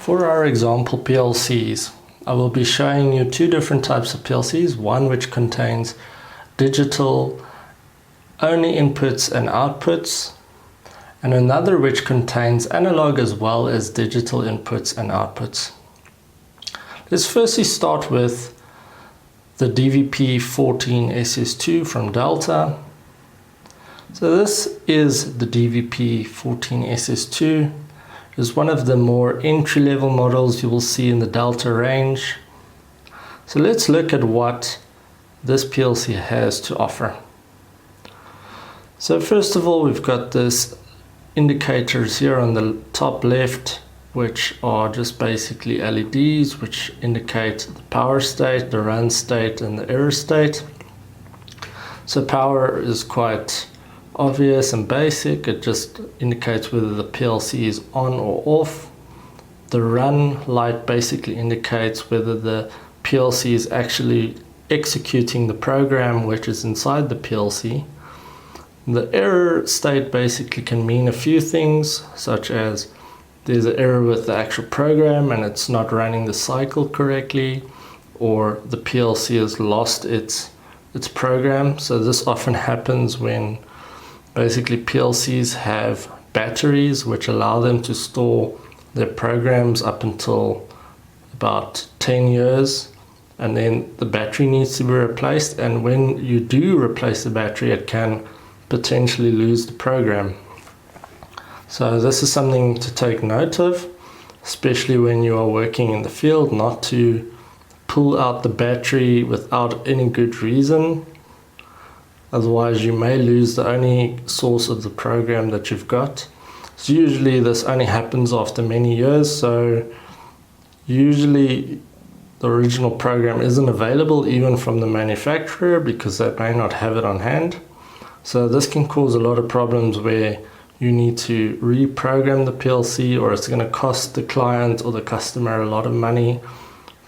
For our example PLCs, I will be showing you two different types of PLCs, one which contains digital only inputs and outputs, and another which contains analog as well as digital inputs and outputs. Let's firstly start with the DVP14SS2 from Delta. So this is the DVP14SS2. It's one of the more entry-level models you will see in the Delta range. So let's look at what this PLC has to offer. So first of all, we've got this indicators here on the top left, which are just basically LEDs which indicate the power state, the run state and the error state. So power is quite obvious and basic. It just indicates whether the PLC is on or off. The run light basically indicates whether the PLC is actually executing the program which is inside the PLC. The error state basically can mean a few things, such as there's an error with the actual program and it's not running the cycle correctly, or the PLC has lost its program. So this often happens when basically PLCs have batteries which allow them to store their programs up until about 10 years, and then the battery needs to be replaced, and when you do replace the battery it can potentially lose the program. So this is something to take note of, especially when you are working in the field, not to pull out the battery without any good reason. Otherwise you may lose the only source of the program that you've got. So usually this only happens after many years, so usually the original program isn't available even from the manufacturer because they may not have it on hand. So this can cause a lot of problems where you need to reprogram the PLC, or it's going to cost the client or the customer a lot of money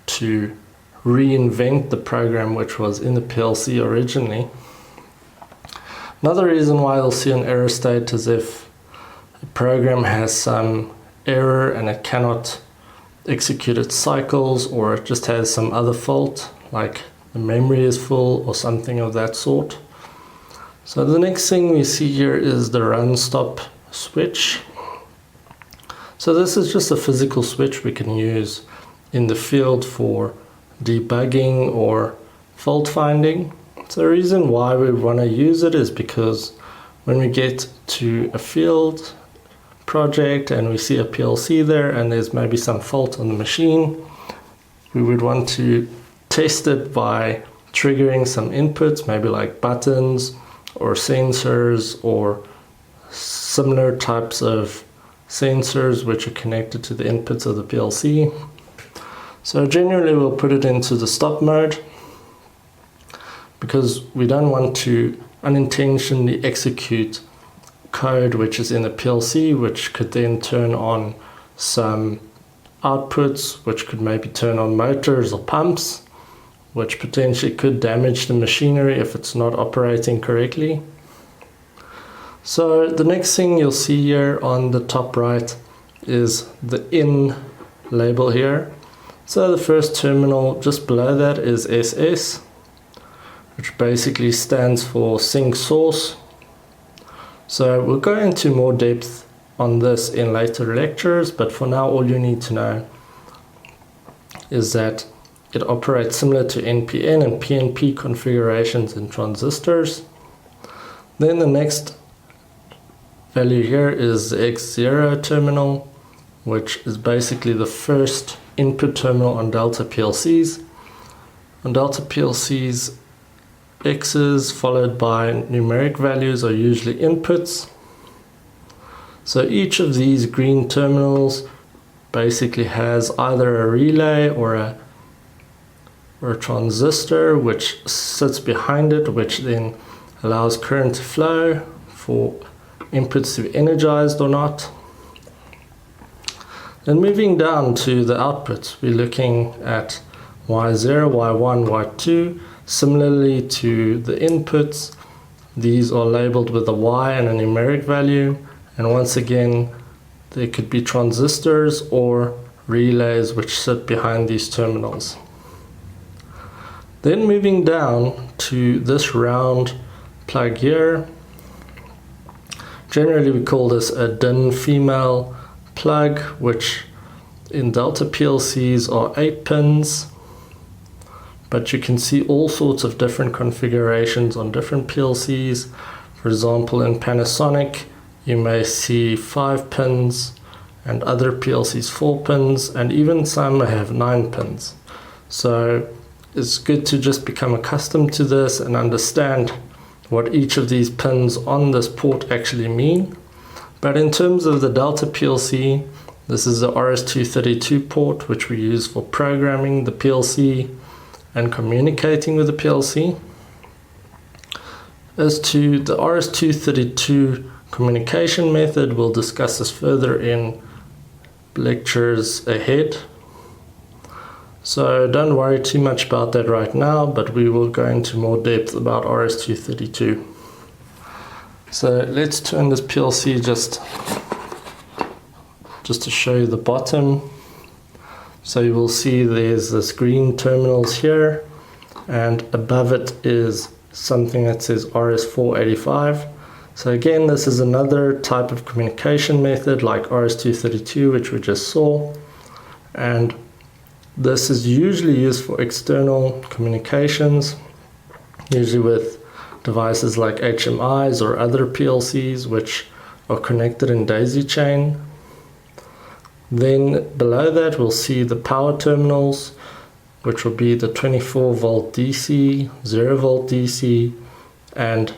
to reinvent the program which was in the PLC originally. Another reason why you'll see an error state is if a program has some error and it cannot execute its cycles, or it just has some other fault like the memory is full or something of that sort. So the next thing we see here is the run stop switch. So this is just a physical switch we can use in the field for debugging or fault finding. So the reason why we want to use it is because when we get to a field project and we see a PLC there and there's maybe some fault on the machine, we would want to test it by triggering some inputs, maybe like buttons or sensors or similar types of sensors which are connected to the inputs of the PLC. So generally we'll put it into the stop mode because we don't want to unintentionally execute code which is in the PLC, which could then turn on some outputs, which could maybe turn on motors or pumps, which potentially could damage the machinery if it's not operating correctly. So the next thing you'll see here on the top right is the in label here. So the first terminal just below that is SS, which basically stands for sync source. So we'll go into more depth on this in later lectures, but for now all you need to know is that it operates similar to NPN and PNP configurations in transistors. Then the next value here is the X0 terminal, which is basically the first input terminal on Delta PLCs. On Delta PLCs, X's followed by numeric values are usually inputs. So each of these green terminals basically has either a relay or a transistor which sits behind it, which then allows current to flow for inputs to be energized or not. Then moving down to the outputs, we're looking at Y0, Y1, Y2. Similarly to the inputs, these are labeled with a Y and a numeric value, and once again there could be transistors or relays which sit behind these terminals. Then moving down to this round plug here, generally we call this a DIN female plug, which in Delta PLCs are 8 pins, but you can see all sorts of different configurations on different PLCs. For example, in Panasonic you may see 5 pins, and other PLCs 4 pins, and even some have 9 pins. So it's good to just become accustomed to this and understand what each of these pins on this port actually mean. But in terms of the Delta PLC, this is the RS-232 port, which we use for programming the PLC and communicating with the PLC. As to the RS-232 communication method, we'll discuss this further in lectures ahead. So don't worry too much about that right now, but we will go into more depth about RS-232. So let's turn this PLC just to show you the bottom. So you will see there's this green terminals here, and above it is something that says RS-485. So again, this is another type of communication method like RS-232, which we just saw, and this is usually used for external communications, usually with devices like HMIs or other PLCs which are connected in daisy chain. Then below that we'll see the power terminals, which will be the 24 volt DC, 0 volt DC, and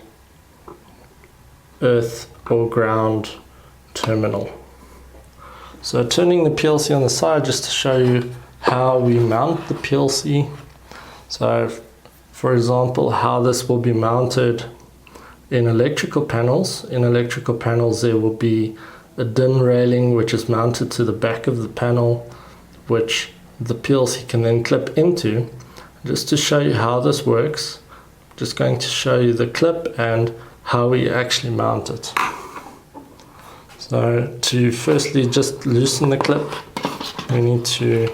earth or ground terminal. So turning the PLC on the side just to show you how we mount the PLC. So for example, how this will be mounted in electrical panels. In electrical panels there will be a DIN railing which is mounted to the back of the panel, which the PLC can then clip into. Just to show you how this works, I'm just going to show you the clip and how we actually mount it. So to firstly just loosen the clip, we need to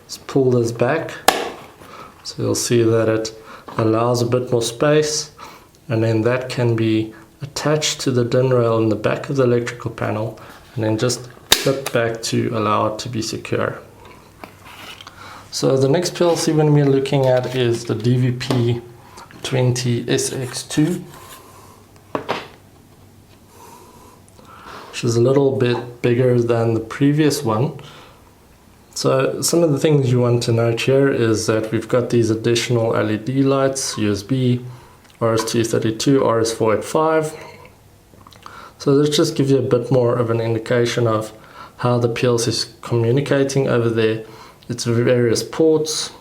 just pull this back. So you'll see that it allows a bit more space, and then that can be attached to the DIN rail in the back of the electrical panel, and then just clip back to allow it to be secure. So the next PLC when we're looking at is the DVP-20SX2, which is a little bit bigger than the previous one. So some of the things you want to note here is that we've got these additional LED lights, USB, RS-232, RS-485. So this just gives you a bit more of an indication of how the PLC is communicating over there. Its various ports.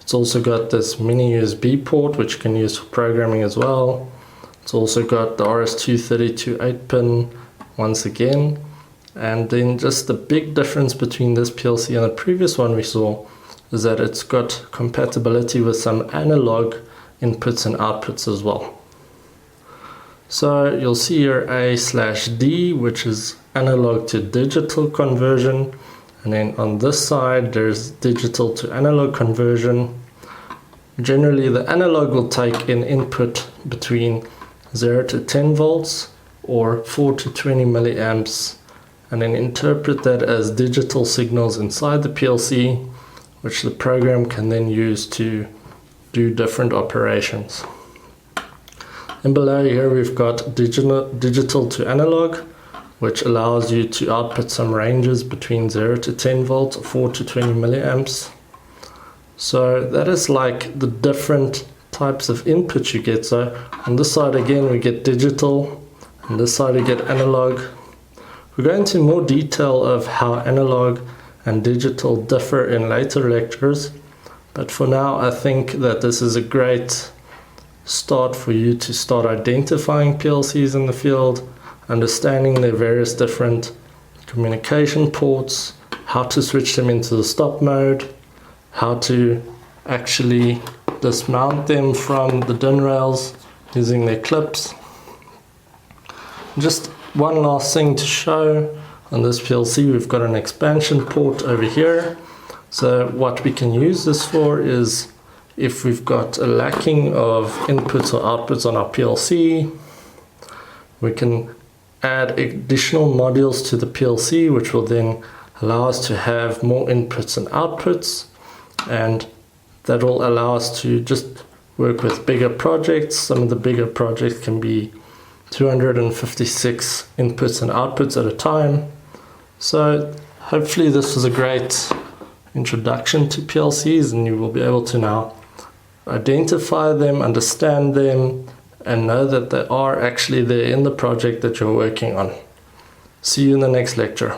It's also got this mini USB port which you can use for programming as well. It's also got the RS-232 8-pin once again. And then just the big difference between this PLC and the previous one we saw is that it's got compatibility with some analog inputs and outputs as well. So you'll see here A/D, which is analog to digital conversion, and then on this side there's digital to analog conversion. Generally the analog will take an input between 0 to 10 volts or 4 to 20 milliamps, and then interpret that as digital signals inside the PLC, which the program can then use to do different operations. And below here we've got digital to analog, which allows you to output some ranges between 0 to 10 volts or 4 to 20 milliamps. So that is like the different types of inputs you get. So on this side again we get digital, on this side we get analog. We'll go into more detail of how analog and digital differ in later lectures, but for now I think that this is a great start for you to start identifying PLCs in the field, understanding their various different communication ports, how to switch them into the stop mode, how to actually dismount them from the DIN rails using their clips. Just one last thing to show On this PLC we've got an expansion port over here. So what we can use this for is if we've got a lacking of inputs or outputs on our PLC, we can add additional modules to the PLC, which will then allow us to have more inputs and outputs, and that will allow us to just work with bigger projects. Some of the bigger projects can be 256 inputs and outputs at a time. So hopefully this was a great introduction to PLCs, and you will be able to now identify them, understand them, and know that they are actually there in the project that you're working on. See you in the next lecture.